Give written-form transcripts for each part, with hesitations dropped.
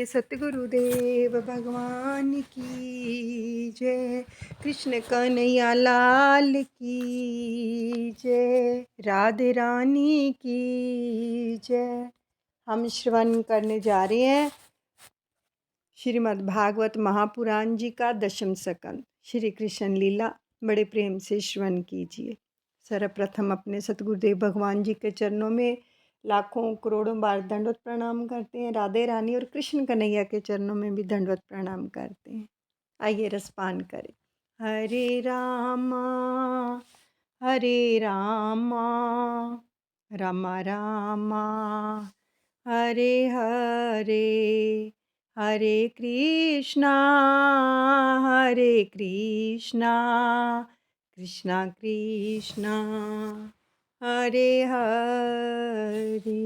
सतगुरुदेव भगवान की जय। कृष्ण कन्हैया लाल की जय। राधे रानी की जय। हम श्रवण करने जा रहे हैं श्रीमद् भागवत महापुराण जी का दशम स्कंद श्री कृष्ण लीला। बड़े प्रेम से श्रवण कीजिए। सर्वप्रथम अपने सतगुरुदेव भगवान जी के चरणों में लाखों करोड़ों बार दंडवत प्रणाम करते हैं। राधे रानी और कृष्ण कन्हैया के चरणों में भी दंडवत प्रणाम करते हैं। आइए रसपान करें। हरे रामा रामा रामा हरे हरे हरे कृष्णा कृष्णा कृष्णा हरे हरे।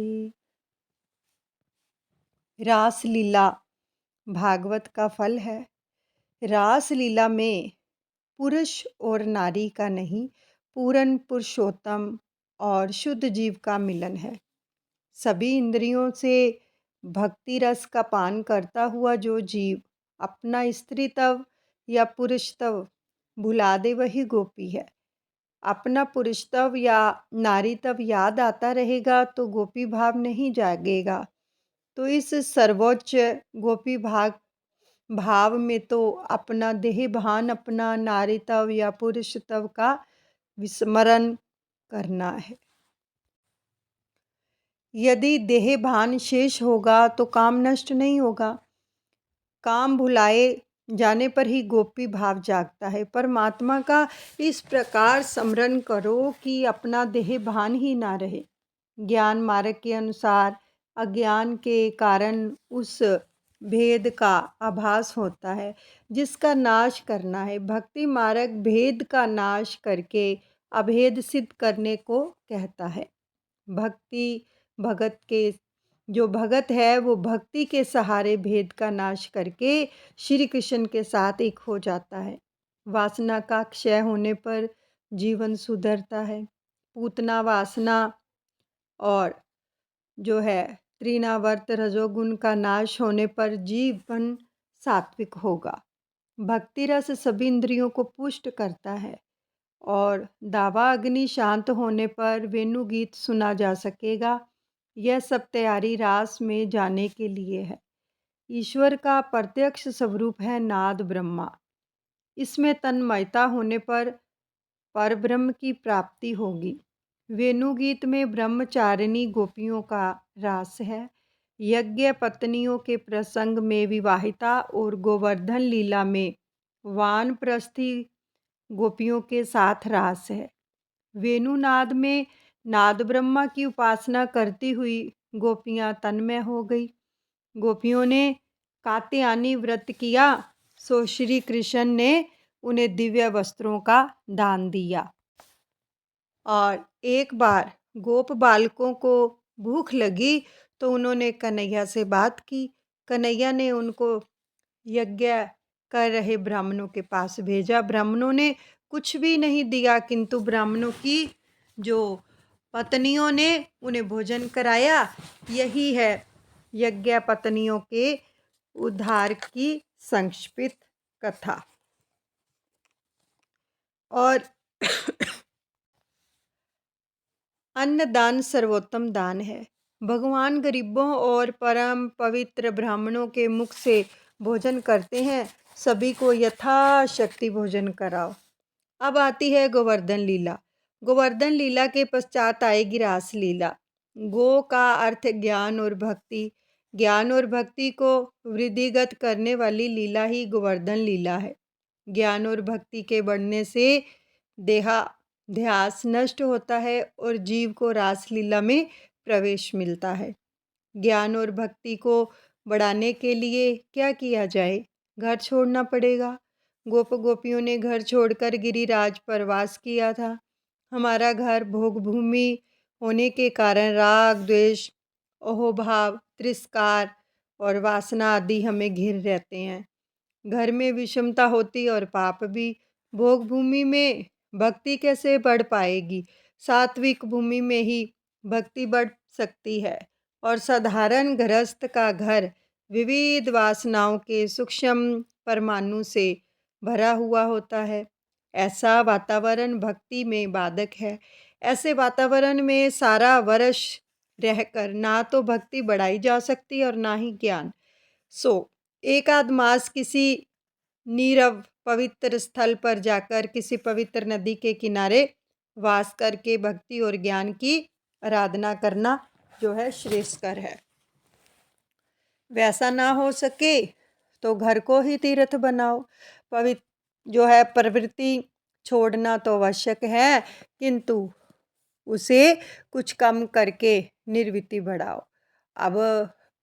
रास लीला भागवत का फल है। रास लीला में पुरुष और नारी का नहीं, पूर्ण पुरुषोत्तम और शुद्ध जीव का मिलन है। सभी इंद्रियों से भक्ति रस का पान करता हुआ जो जीव अपना स्त्रीत्व या पुरुषत्व भुला दे वही गोपी है। अपना पुरुषत्व या नारीत्व याद आता रहेगा तो गोपी भाव नहीं जागेगा। तो इस सर्वोच्च गोपी भाव में तो अपना देह भान, अपना नारीत्व या पुरुषत्व का विस्मरण करना है। यदि देह भान शेष होगा तो काम नष्ट नहीं होगा। काम भुलाए जाने पर ही गोपी भाव जागता है। परमात्मा का इस प्रकार स्मरण करो कि अपना देह भान ही ना रहे। ज्ञान मार्ग के अनुसार अज्ञान के कारण उस भेद का आभास होता है जिसका नाश करना है। भक्ति मार्ग भेद का नाश करके अभेद सिद्ध करने को कहता है। जो भगत है वो भक्ति के सहारे भेद का नाश करके श्री कृष्ण के साथ एक हो जाता है। वासना का क्षय होने पर जीवन सुधरता है। पूतना वासना और जो है तृणावर्त रजोगुण का नाश होने पर जीवन सात्विक होगा। भक्ति रस सभी इंद्रियों को पुष्ट करता है और दावा अग्नि शांत होने पर वेणु गीत सुना जा सकेगा। यह सब तैयारी रास में जाने के लिए है। ईश्वर का प्रत्यक्ष स्वरूप है नाद ब्रह्मा। इसमें तन्मयता होने पर परब्रह्म की प्राप्ति होगी। वेणु गीत में ब्रह्मचारिणी गोपियों का रास है। यज्ञ पत्नियों के प्रसंग में विवाहिता और गोवर्धन लीला में वानप्रस्थी गोपियों के साथ रास है। वेणुनाद में नाद ब्रह्मा की उपासना करती हुई गोपियां तन्मय हो गई। गोपियों ने कात्यायनी व्रत किया सो श्री कृष्ण ने उन्हें दिव्य वस्त्रों का दान दिया। और एक बार गोप बालकों को भूख लगी तो उन्होंने कन्हैया से बात की। कन्हैया ने उनको यज्ञ कर रहे ब्राह्मणों के पास भेजा। ब्राह्मणों ने कुछ भी नहीं दिया किंतु ब्राह्मणों की जो पत्नियों ने उन्हें भोजन कराया। यही है यज्ञ पत्नियों के उद्धार की संक्षिप्त कथा। और अन्नदान सर्वोत्तम दान है। भगवान गरीबों और परम पवित्र ब्राह्मणों के मुख से भोजन करते हैं। सभी को यथाशक्ति भोजन कराओ। अब आती है गोवर्धन लीला। गोवर्धन लीला के पश्चात आएगी रास लीला। गो का अर्थ ज्ञान और भक्ति। ज्ञान और भक्ति को वृद्धिगत करने वाली लीला ही गोवर्धन लीला है। ज्ञान और भक्ति के बढ़ने से देहाध्यास नष्ट होता है और जीव को रास लीला में प्रवेश मिलता है। ज्ञान और भक्ति को बढ़ाने के लिए क्या किया जाए? घर छोड़ना पड़ेगा। गोप गोपियों ने घर छोड़कर गिरिराज पर वास किया था। हमारा घर भोग भूमि होने के कारण राग द्वेष अहोभाव तिरस्कार और वासना आदि हमें घिर रहते हैं। घर में विषमता होती और पाप भी। भोग भूमि में भक्ति कैसे बढ़ पाएगी? सात्विक भूमि में ही भक्ति बढ़ सकती है। और साधारण गृहस्थ का घर विविध वासनाओं के सूक्ष्म परमाणु से भरा हुआ होता है। ऐसा वातावरण भक्ति में बाधक है। ऐसे वातावरण में सारा वर्ष रहकर ना तो भक्ति बढ़ाई जा सकती और ना ही ज्ञान। सो एक आध मास किसी नीरव पवित्र स्थल पर जाकर किसी पवित्र नदी के किनारे वास करके भक्ति और ज्ञान की आराधना करना जो है श्रेष्ठकर है। वैसा ना हो सके तो घर को ही तीर्थ बनाओ। पवित्र जो है प्रवृत्ति छोड़ना तो आवश्यक है, किंतु उसे कुछ कम करके निर्वृत्ति बढ़ाओ। अब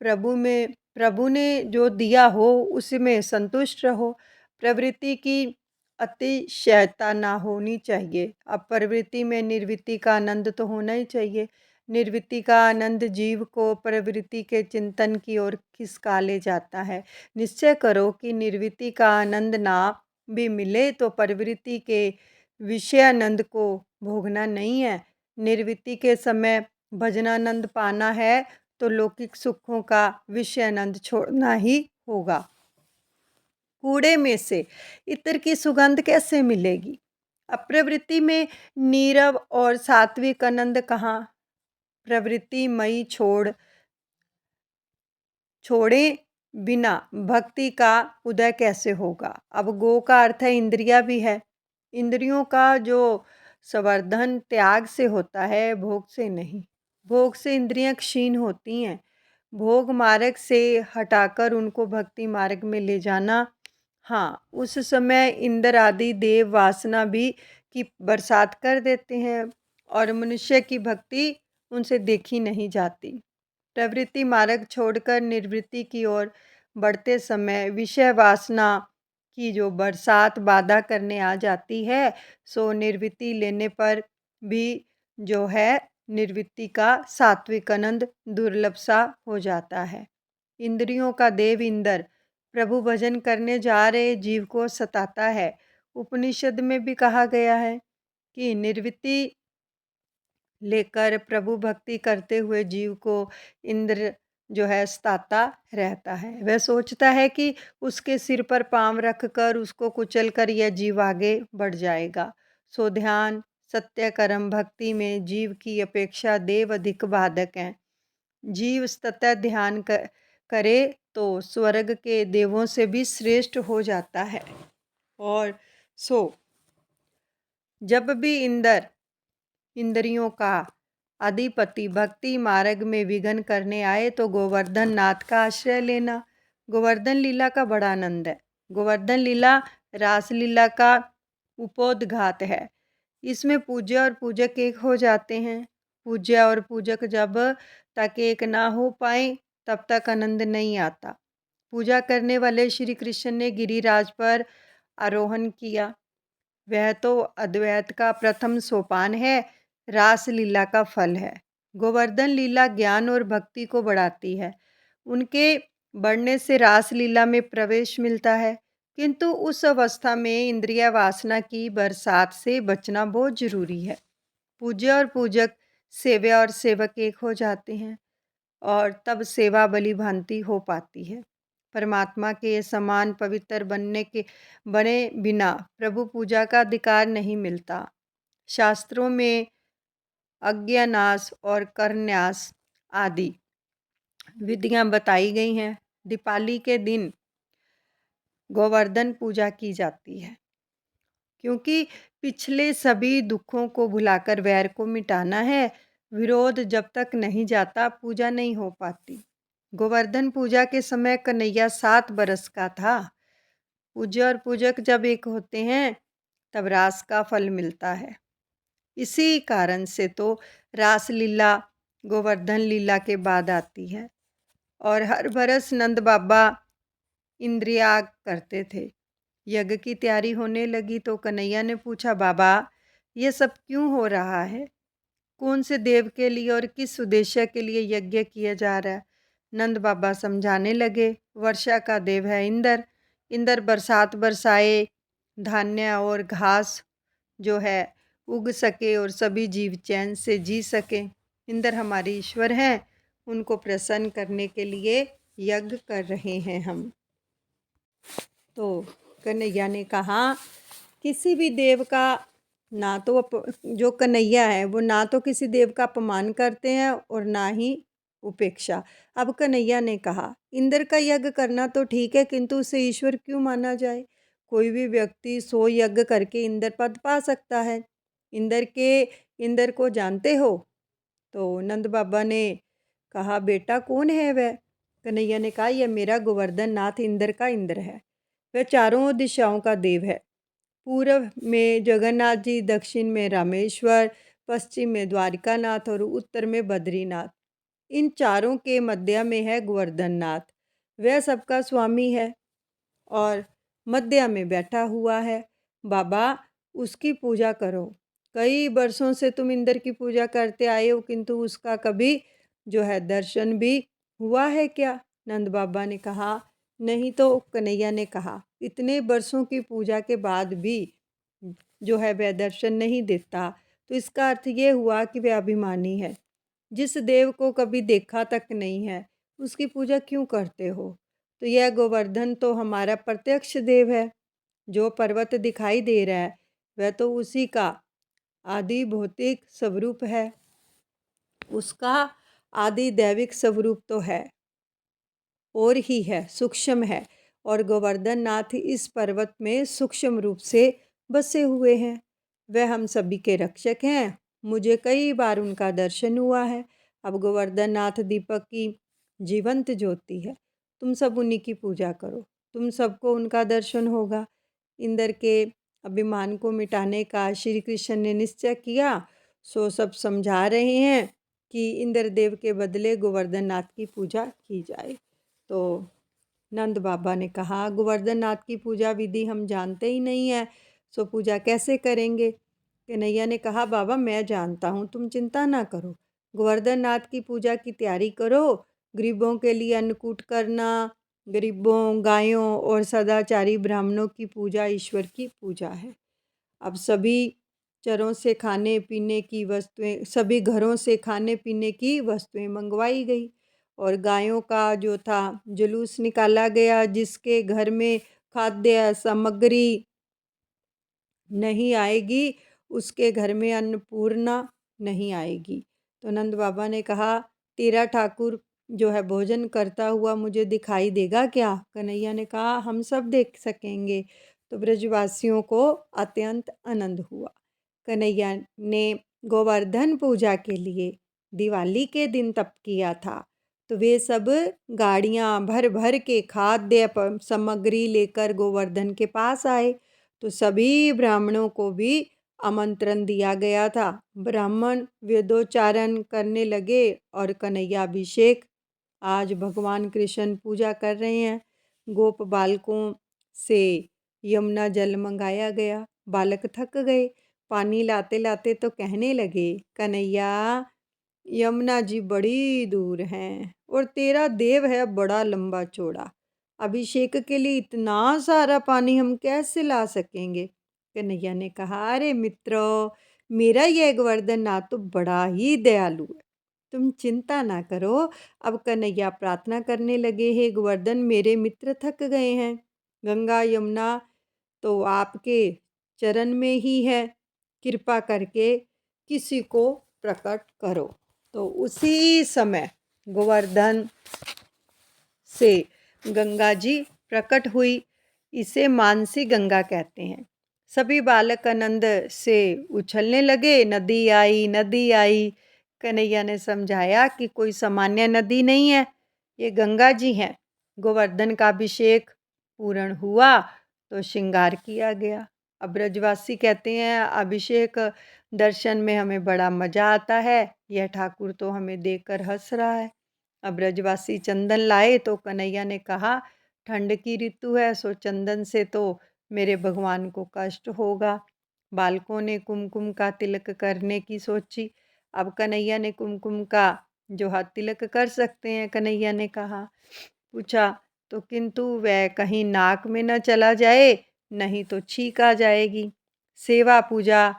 प्रभु ने जो दिया हो उसमें संतुष्ट रहो। प्रवृत्ति की अतिशयता ना होनी चाहिए। अब प्रवृत्ति में निर्वृत्ति का आनंद तो होना ही चाहिए। निर्वृत्ति का आनंद जीव को प्रवृत्ति के चिंतन की ओर खिसका ले जाता है। निश्चय करो कि निर्वृत्ति का आनंद ना भी मिले तो प्रवृत्ति के विषयानंद को भोगना नहीं है। निर्वृत्ति के समय भजनानंद पाना है तो लौकिक सुखों का विषयानंद छोड़ना ही होगा। कूड़े में से इत्र की सुगंध कैसे मिलेगी? अप्रवृत्ति में नीरव और सात्विक आनंद कहाँ? प्रवृत्ति मई छोड़े बिना भक्ति का उदय कैसे होगा? अब गो का अर्थ है इंद्रिया भी है। इंद्रियों का जो संवर्धन त्याग से होता है, भोग से नहीं। भोग से इंद्रियां क्षीण होती हैं। भोग मार्ग से हटाकर उनको भक्ति मार्ग में ले जाना, हाँ, उस समय इंद्र आदि देव वासना भी की बरसात कर देते हैं और मनुष्य की भक्ति उनसे देखी नहीं जाती। प्रवृत्ति मार्ग छोड़कर निर्वृत्ति की ओर बढ़ते समय विषय वासना की जो बरसात बाधा करने आ जाती है, सो निर्वृत्ति लेने पर भी जो है निर्वृत्ति का सात्विक आनंद दुर्लभ सा हो जाता है। इंद्रियों का देव इंद्र प्रभु भजन करने जा रहे जीव को सताता है। उपनिषद में भी कहा गया है कि निर्वृत्ति लेकर प्रभु भक्ति करते हुए जीव को इंद्र जो है सताता रहता है। वह सोचता है कि उसके सिर पर पाँव रखकर उसको कुचल कर यह जीव आगे बढ़ जाएगा। सो ध्यान सत्य कर्म भक्ति में जीव की अपेक्षा देव अधिक बाधक हैं। जीव सतत ध्यान करे तो स्वर्ग के देवों से भी श्रेष्ठ हो जाता है। और सो जब भी इंद्रियों का अधिपति भक्ति मार्ग में विघ्न करने आए तो गोवर्धन नाथ का आश्रय लेना। गोवर्धन लीला का बड़ा आनंद है। गोवर्धन लीला रास लीला का उपोद्घात है। इसमें पूज्य और पूजक एक हो जाते हैं। पूज्य और पूजक जब तक एक ना हो पाए तब तक आनंद नहीं आता। पूजा करने वाले श्री कृष्ण ने गिरिराज पर आरोहण किया। वह तो अद्वैत का प्रथम सोपान है, रास लीला का फल है। गोवर्धन लीला ज्ञान और भक्ति को बढ़ाती है। उनके बढ़ने से रास लीला में प्रवेश मिलता है, किंतु उस अवस्था में इंद्रिय वासना की बरसात से बचना बहुत जरूरी है। पूज्य और पूजक, सेव्य और सेवक एक हो जाते हैं और तब सेवा बलि भांति हो पाती है। परमात्मा के समान पवित्र बने बिना प्रभु पूजा का अधिकार नहीं मिलता। शास्त्रों में अज्ञानाश और करन्यास आदि विधियां बताई गई हैं। दीपावली के दिन गोवर्धन पूजा की जाती है, क्योंकि पिछले सभी दुखों को भुलाकर वैर को मिटाना है। विरोध जब तक नहीं जाता पूजा नहीं हो पाती। गोवर्धन पूजा के समय कन्हैया 7 बरस का था। पूज्य और पूजक जब एक होते हैं तब रास का फल मिलता है। इसी कारण से तो रास लीला गोवर्धन लीला के बाद आती है। और हर बरस नंद बाबा इंद्रियाग करते थे। यज्ञ की तैयारी होने लगी तो कन्हैया ने पूछा, बाबा ये सब क्यों हो रहा है? कौन से देव के लिए और किस उद्देश्य के लिए यज्ञ किया जा रहा है? नंद बाबा समझाने लगे, वर्षा का देव है इंद्र। इंद्र बरसात बरसाए, धान्य और घास जो है उग सके और सभी जीव चैन से जी सके। इंद्र हमारे ईश्वर हैं, उनको प्रसन्न करने के लिए यज्ञ कर रहे हैं हम। तो कन्हैया ने कहा किसी भी देव का ना तो जो कन्हैया है वो ना तो किसी देव का अपमान करते हैं और ना ही उपेक्षा। अब कन्हैया ने कहा इंद्र का यज्ञ करना तो ठीक है, किंतु उसे ईश्वर क्यों माना जाए? कोई भी व्यक्ति 100 यज्ञ करके इंद्र पद पा सकता है। इंद्र को जानते हो? तो नंद बाबा ने कहा बेटा कौन है वह? कन्हैया ने कहा यह मेरा गोवर्धन नाथ इंद्र का इंद्र है। वह चारों दिशाओं का देव है। पूर्व में जगन्नाथ जी, दक्षिण में रामेश्वर, पश्चिम में द्वारिकानाथ और उत्तर में बद्रीनाथ। इन चारों के मध्य में है गोवर्धन नाथ। वह सबका स्वामी है और मध्य में बैठा हुआ है। बाबा उसकी पूजा करो। कई वर्षों से तुम इंद्र की पूजा करते आए हो, किंतु उसका कभी जो है दर्शन भी हुआ है क्या? नंद बाबा ने कहा नहीं। तो कन्हैया ने कहा इतने वर्षों की पूजा के बाद भी जो है वह दर्शन नहीं देता, तो इसका अर्थ ये हुआ कि वह अभिमानी है। जिस देव को कभी देखा तक नहीं है उसकी पूजा क्यों करते हो? तो यह गोवर्धन तो हमारा प्रत्यक्ष देव है। जो पर्वत दिखाई दे रहा है वह तो उसी का आदि भौतिक स्वरूप है। उसका आदि दैविक स्वरूप तो है और ही है, सूक्ष्म है। और गोवर्धन नाथ इस पर्वत में सूक्ष्म रूप से बसे हुए हैं। वह हम सभी के रक्षक हैं। मुझे कई बार उनका दर्शन हुआ है। अब गोवर्धन नाथ दीपक की जीवंत ज्योति है। तुम सब उन्हीं की पूजा करो, तुम सबको उनका दर्शन होगा। इंद्र के अभिमान को मिटाने का श्री कृष्ण ने निश्चय किया। सो सब समझा रहे हैं कि इंद्रदेव के बदले गोवर्धन नाथ की पूजा की जाए। तो नंद बाबा ने कहा गोवर्धन नाथ की पूजा विधि हम जानते ही नहीं है, सो पूजा कैसे करेंगे? कन्हैया ने कहा बाबा मैं जानता हूँ, तुम चिंता ना करो। गोवर्धन नाथ की पूजा की तैयारी करो। गरीबों के लिए अन्नकूट करना, गरीबों, गायों और सदाचारी ब्राह्मणों की पूजा ईश्वर की पूजा है। अब सभी घरों से खाने पीने की वस्तुएं मंगवाई गई और गायों का जो था जुलूस निकाला गया। जिसके घर में खाद्य सामग्री नहीं आएगी उसके घर में अन्नपूर्णा नहीं आएगी। तो नंद बाबा ने कहा तेरा ठाकुर जो है भोजन करता हुआ मुझे दिखाई देगा क्या? कन्हैया ने कहा हम सब देख सकेंगे। तो ब्रजवासियों को अत्यंत आनंद हुआ। कन्हैया ने गोवर्धन पूजा के लिए दिवाली के दिन तप किया था। तो वे सब गाड़ियां भर भर के खाद्य सामग्री लेकर गोवर्धन के पास आए। तो सभी ब्राह्मणों को भी आमंत्रण दिया गया था। ब्राह्मण वेदोच्चारण करने लगे और कन्हैया अभिषेक आज भगवान कृष्ण पूजा कर रहे हैं। गोप बालकों से यमुना जल मंगाया गया। बालक थक गए। पानी लाते लाते तो कहने लगे कन्हैया यमुना जी बड़ी दूर हैं और तेरा देव है बड़ा लंबा चौड़ा। अभिषेक के लिए इतना सारा पानी हम कैसे ला सकेंगे? कन्हैया ने कहा अरे मित्रों, मेरा यह गोवर्धन नाथ तो बड़ा ही दयालु है, तुम चिंता ना करो। अब कन्हैया प्रार्थना करने लगे हे गोवर्धन मेरे मित्र थक गए हैं। गंगा यमुना तो आपके चरण में ही है, कृपा करके किसी को प्रकट करो। तो उसी समय गोवर्धन से गंगा जी प्रकट हुई। इसे मानसी गंगा कहते हैं। सभी बालक आनंद से उछलने लगे। नदी आई, नदी आई। कन्हैया ने समझाया कि कोई सामान्य नदी नहीं है, ये गंगा जी हैं। गोवर्धन का अभिषेक पूर्ण हुआ तो श्रृंगार किया गया। अब ब्रजवासी कहते हैं अभिषेक दर्शन में हमें बड़ा मजा आता है, यह ठाकुर तो हमें देखकर हंस रहा है। अब ब्रजवासी चंदन लाए तो कन्हैया ने कहा ठंड की ऋतु है, सो चंदन से तो मेरे भगवान को कष्ट होगा। बालकों ने कुमकुम का तिलक करने की सोची। अब कन्हैया ने कुमकुम का जो हाथ तिलक कर सकते हैं, कन्हैया ने कहा पूछा तो, किंतु वह कहीं नाक में न चला जाए, नहीं तो छींक आ जाएगी। सेवा पूजा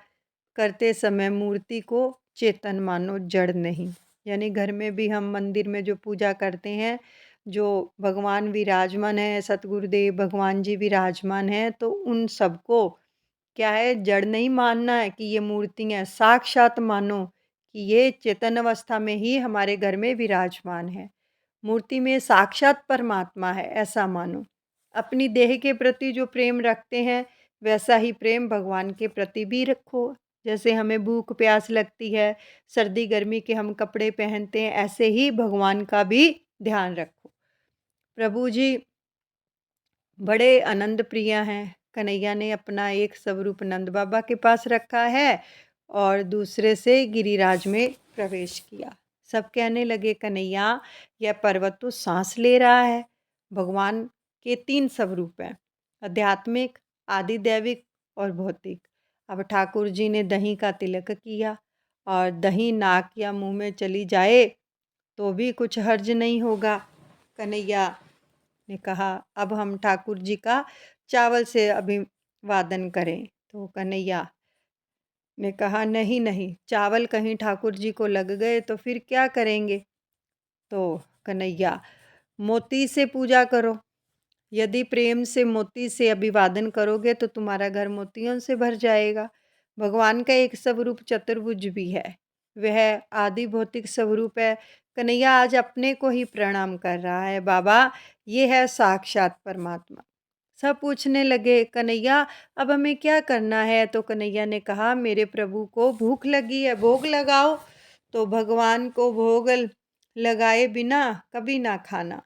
करते समय मूर्ति को चेतन मानो, जड़ नहीं। यानी घर में भी हम मंदिर में जो पूजा करते हैं जो भगवान विराजमान है, सतगुरुदेव भगवान जी विराजमान हैं, तो उन सबको क्या है, जड़ नहीं मानना है कि ये मूर्तियाँ हैं, साक्षात मानो कि ये चेतन अवस्था में ही हमारे घर में विराजमान है। मूर्ति में साक्षात परमात्मा है, ऐसा मानो। अपनी देह के प्रति जो प्रेम रखते हैं, वैसा ही प्रेम भगवान के प्रति भी रखो। जैसे हमें भूख प्यास लगती है, सर्दी गर्मी के हम कपड़े पहनते हैं, ऐसे ही भगवान का भी ध्यान रखो। प्रभु जी बड़े आनंद प्रिय हैं। कन्हैया ने अपना एक स्वरूप नंद बाबा के पास रखा है और दूसरे से गिरिराज में प्रवेश किया। सब कहने लगे, कन्हैया यह पर्वत तो सांस ले रहा है। भगवान के 3 स्वरूप हैं, आध्यात्मिक, आदिदैविक और भौतिक। अब ठाकुर जी ने दही का तिलक किया और दही नाक या मुंह में चली जाए तो भी कुछ हर्ज नहीं होगा। कन्हैया ने कहा, अब हम ठाकुर जी का चावल से अभिवादन करें। तो कन्हैया ने कहा, नहीं नहीं, चावल कहीं ठाकुर जी को लग गए तो फिर क्या करेंगे। तो कन्हैया, मोती से पूजा करो। यदि प्रेम से मोती से अभिवादन करोगे तो तुम्हारा घर मोतियों से भर जाएगा। भगवान का एक स्वरूप चतुर्भुज भी है, वह आदि भौतिक स्वरूप है। कन्हैया आज अपने को ही प्रणाम कर रहा है, बाबा ये है साक्षात परमात्मा। सब पूछने लगे, कन्हैया अब हमें क्या करना है। तो कन्हैया ने कहा, मेरे प्रभु को भूख लगी है, भोग लगाओ। तो भगवान को भोग लगाए बिना कभी ना खाना।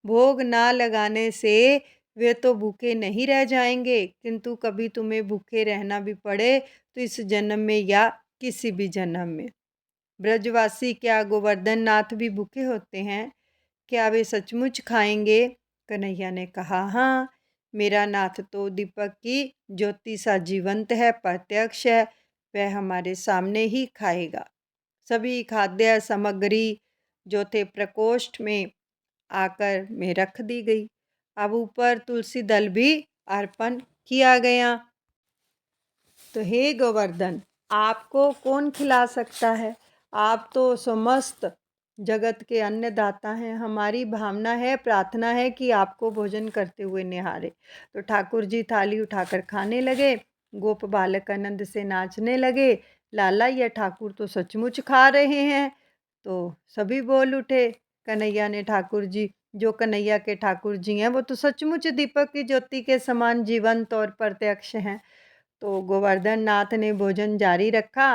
भोग ना लगाने से वे तो भूखे नहीं रह जाएंगे, किंतु कभी तुम्हें भूखे रहना भी पड़े तो इस जन्म में या किसी भी जन्म में। ब्रजवासी क्या गोवर्धन नाथ भी भूखे होते हैं? क्या वे सचमुच खाएंगे? कन्हैया ने कहा, हाँ, मेरा नाथ तो दीपक की ज्योति सा जीवंत है, प्रत्यक्ष है, वह हमारे सामने ही खाएगा। सभी खाद्य सामग्री जो थे प्रकोष्ठ में आकर में रख दी गई। अब ऊपर तुलसी दल भी अर्पण किया गया। तो हे गोवर्धन, आपको कौन खिला सकता है? आप तो समस्त जगत के अन्नदाता हैं। हमारी भावना है, प्रार्थना है कि आपको भोजन करते हुए निहारे। तो ठाकुर जी थाली उठाकर खाने लगे। गोप बालक आनंद से नाचने लगे, लाला यह ठाकुर तो सचमुच खा रहे हैं। तो सभी बोल उठे, कन्हैया ने ठाकुर जी, जो कन्हैया के ठाकुर जी हैं वो तो सचमुच दीपक की ज्योति के समान जीवंत और प्रत्यक्ष हैं। तो गोवर्धन नाथ ने भोजन जारी रखा।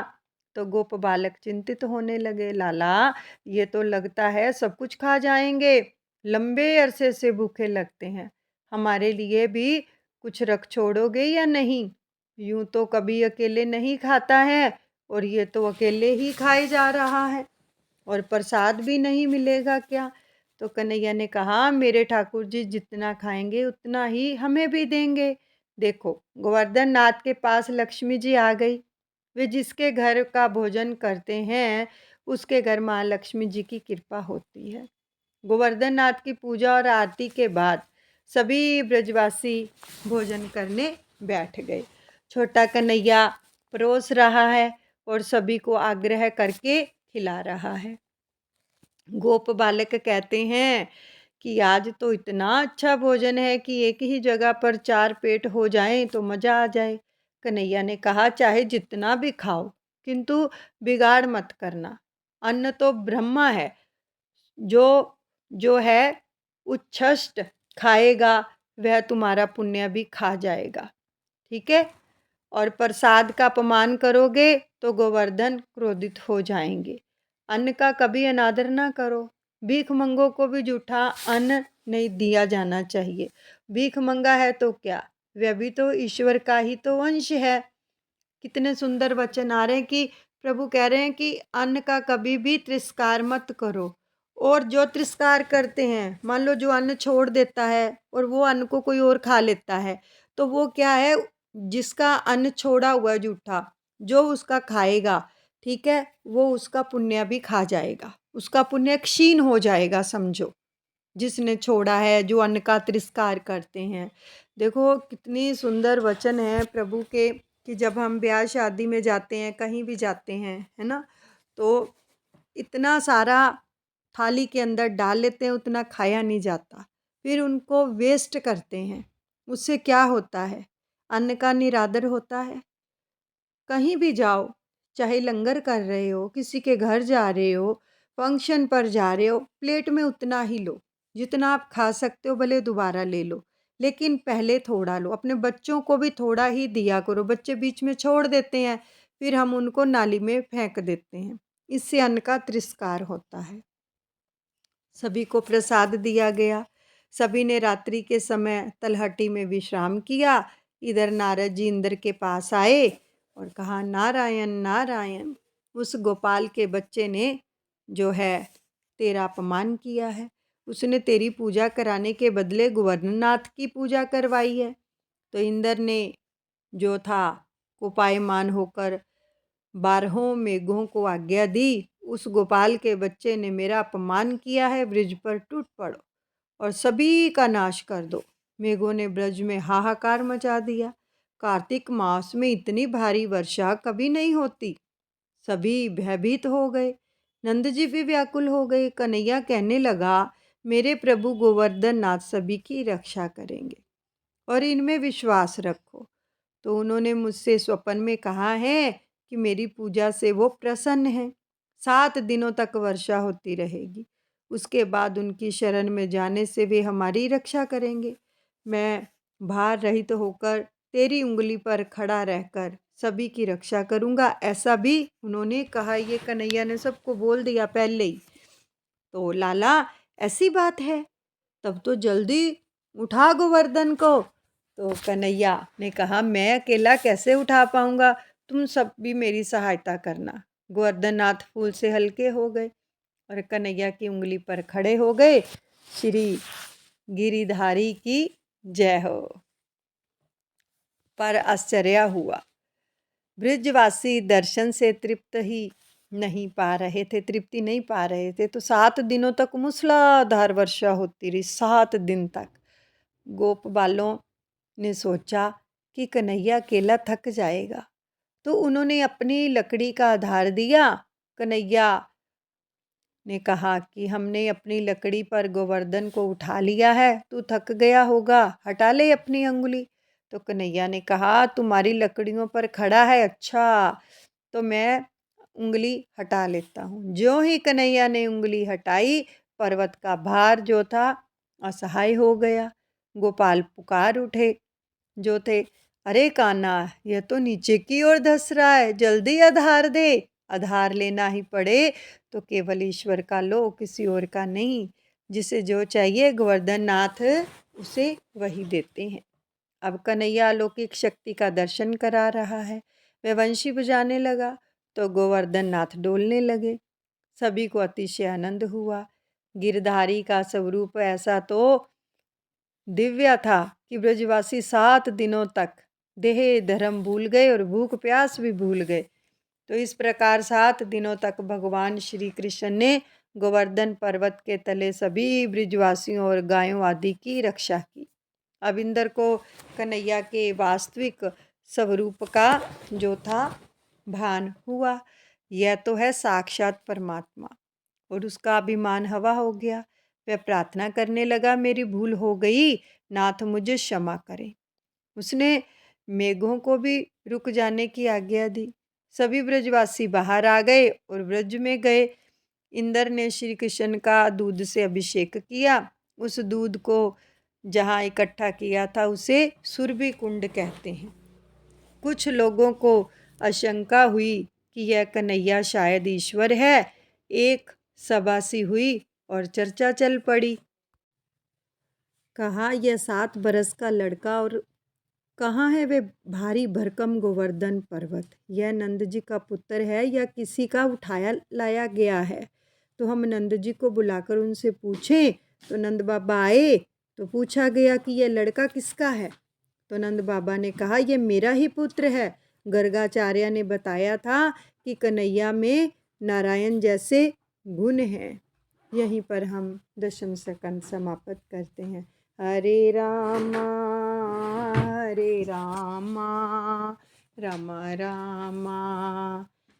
तो गोप बालक चिंतित होने लगे, लाला ये तो लगता है सब कुछ खा जाएंगे, लंबे अरसे से भूखे लगते हैं, हमारे लिए भी कुछ रख छोड़ोगे या नहीं? यूं तो कभी अकेले नहीं खाता है और ये तो अकेले ही खाए जा रहा है, और प्रसाद भी नहीं मिलेगा क्या? तो कन्हैया ने कहा, मेरे ठाकुर जी जितना खाएंगे उतना ही हमें भी देंगे। देखो, गोवर्धन नाथ के पास लक्ष्मी जी आ गई। वे जिसके घर का भोजन करते हैं उसके घर माँ लक्ष्मी जी की कृपा होती है। गोवर्धन नाथ की पूजा और आरती के बाद सभी ब्रजवासी भोजन करने बैठ गए। छोटा कन्हैया परोस रहा है और सभी को आग्रह करके खिला रहा है। गोप बालक कहते हैं कि आज तो इतना अच्छा भोजन है कि एक ही जगह पर 4 पेट हो जाएं तो मज़ा आ जाए। कन्हैया ने कहा, चाहे जितना भी खाओ, किंतु बिगाड़ मत करना। अन्न तो ब्रह्मा है, जो जो है उच्छिष्ट खाएगा वह तुम्हारा पुण्य भी खा जाएगा, ठीक है? और प्रसाद का अपमान करोगे तो गोवर्धन क्रोधित हो जाएंगे। अन्न का कभी अनादर ना करो। भीख मंगों को भी जूठा अन्न नहीं दिया जाना चाहिए। भीख मंगा है तो क्या, वह भी तो ईश्वर का ही तो अंश है। कितने सुंदर वचन आ रहे हैं कि प्रभु कह रहे हैं कि अन्न का कभी भी तिरस्कार मत करो। और जो तिरस्कार करते हैं, मान लो जो अन्न छोड़ देता है और वो अन्न को कोई और खा लेता है, तो वो क्या है, जिसका अन्न छोड़ा हुआ है जूठा, जो उसका खाएगा, ठीक है, वो उसका पुण्य भी खा जाएगा, उसका पुण्य क्षीण हो जाएगा, समझो, जिसने छोड़ा है, जो अन्न का तिरस्कार करते हैं। देखो कितनी सुंदर वचन है प्रभु के कि जब हम ब्याह शादी में जाते हैं, कहीं भी जाते हैं, है ना, तो इतना सारा थाली के अंदर डाल लेते हैं, उतना खाया नहीं जाता, फिर उनको वेस्ट करते हैं। उससे क्या होता है? अन्न का निरादर होता है। कहीं भी जाओ, चाहे लंगर कर रहे हो, किसी के घर जा रहे हो, फंक्शन पर जा रहे हो, प्लेट में उतना ही लो जितना आप खा सकते हो, भले दोबारा ले लो, लेकिन पहले थोड़ा लो। अपने बच्चों को भी थोड़ा ही दिया करो। बच्चे बीच में छोड़ देते हैं, फिर हम उनको नाली में फेंक देते हैं। इससे अन्न का तिरस्कार होता है। सभी को प्रसाद दिया गया। सभी ने रात्रि के समय तलहटी में विश्राम किया। इधर नारद जी इंद्र के पास आए और कहा, नारायण नारायण, उस गोपाल के बच्चे ने जो है तेरा अपमान किया है। उसने तेरी पूजा कराने के बदले गोवर्धननाथ की पूजा करवाई है। तो इंद्र ने जो था कोपायमान होकर 12 मेघों को आज्ञा दी, उस गोपाल के बच्चे ने मेरा अपमान किया है, ब्रिज पर टूट पड़ो और सभी का नाश कर दो। मेघों ने ब्रज में हाहाकार मचा दिया। कार्तिक मास में इतनी भारी वर्षा कभी नहीं होती। सभी भयभीत हो गए। नंद जी भी व्याकुल हो गए। कन्हैया कहने लगा, मेरे प्रभु गोवर्धन नाथ सभी की रक्षा करेंगे और इनमें विश्वास रखो। तो उन्होंने मुझसे स्वप्न में कहा है कि मेरी पूजा से वो प्रसन्न हैं। 7 दिनों तक वर्षा होती रहेगी। उसके बाद उनकी शरण में जाने से वे हमारी रक्षा करेंगे। मैं भार रहित होकर तेरी उंगली पर खड़ा रहकर सभी की रक्षा करूँगा। ऐसा भी उन्होंने कहा। ये कन्हैया ने सबको बोल दिया पहले ही। तो लाला, ऐसी बात है, तब तो जल्दी उठा गोवर्धन को। तो कन्हैया ने कहा, मैं अकेला कैसे उठा पाऊंगा, तुम सब भी मेरी सहायता करना। गोवर्धन नाथ फूल से हल्के हो गए और कन्हैया की उंगली पर खड़े हो गए। श्री गिरिधारी की जय हो। पर आश्चर्य हुआ। ब्रिजवासी दर्शन से तृप्त ही नहीं पा रहे थे, तृप्ति नहीं पा रहे थे। तो 7 दिनों तक मूसलाधार वर्षा होती रही, 7 दिन तक। गोप बालों ने सोचा कि कन्हैया अकेला थक जाएगा, तो उन्होंने अपनी लकड़ी का आधार दिया। कन्हैया ने कहा कि हमने अपनी लकड़ी पर गोवर्धन को उठा लिया है, तू थक गया होगा, हटा ले अपनी अंगुली। तो कन्हैया ने कहा, तुम्हारी लकड़ियों पर खड़ा है, अच्छा तो मैं उंगली हटा लेता हूँ। ज्यों ही कन्हैया ने उंगली हटाई, पर्वत का भार जो था असहाय हो गया। गोपाल पुकार उठे जो थे, अरे कान्हा, यह तो नीचे की ओर धंस रहा है, जल्दी आधार दे। आधार लेना ही पड़े तो केवल ईश्वर का लो, किसी और का नहीं। जिसे जो चाहिए गोवर्धन नाथ उसे वही देते हैं। अब कन्हैया अलौकिक शक्ति का दर्शन करा रहा है। वह वंशी बजाने लगा तो गोवर्धन नाथ डोलने लगे। सभी को अतिशय आनंद हुआ। गिरधारी का स्वरूप ऐसा तो दिव्य था कि ब्रजवासी 7 दिनों तक देह धर्म भूल गए और भूख प्यास भी भूल गए। तो इस प्रकार 7 दिनों तक भगवान श्री कृष्ण ने गोवर्धन पर्वत के तले सभी ब्रिजवासियों और गायों आदि की रक्षा की। अब इंद्र को कन्हैया के वास्तविक स्वरूप का जो था भान हुआ। यह तो है साक्षात परमात्मा, और उसका अभिमान हवा हो गया। वह प्रार्थना करने लगा, मेरी भूल हो गई, नाथ मुझे क्षमा करें। उसने मेघों को भी रुक जाने की आज्ञा दी। सभी ब्रजवासी बाहर आ गए और ब्रज में गए। इंद्र ने श्री कृष्ण का दूध से अभिषेक किया। उस दूध को जहाँ इकट्ठा किया था उसे सुरभि कुंड कहते हैं। कुछ लोगों को आशंका हुई कि यह कन्हैया शायद ईश्वर है। एक सभा सी हुई और चर्चा चल पड़ी। कहा, यह 7 बरस का लड़का और कहाँ है वे भारी भरकम गोवर्धन पर्वत? यह नंद जी का पुत्र है या किसी का उठाया लाया गया है? तो हम नंद जी को बुलाकर उनसे पूछें। तो नंद बाबा आए तो पूछा गया कि यह लड़का किसका है? तो नंद बाबा ने कहा, यह मेरा ही पुत्र है। गर्गाचार्य ने बताया था कि कन्हैया में नारायण जैसे गुण हैं। यहीं पर हम दशम स्कंद समाप्त करते हैं। हरे रामा राम रामा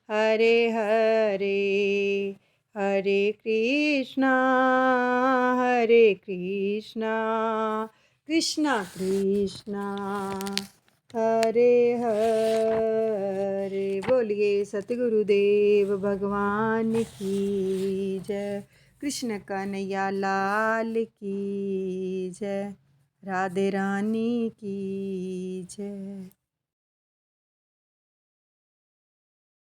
हरे हरे, हरे कृष्णा कृष्णा कृष्णा हरे हरे। बोलिए सतगुरुदेव भगवान की जय। कृष्ण कन्हैया लाल की जय। राधे रानी की जय।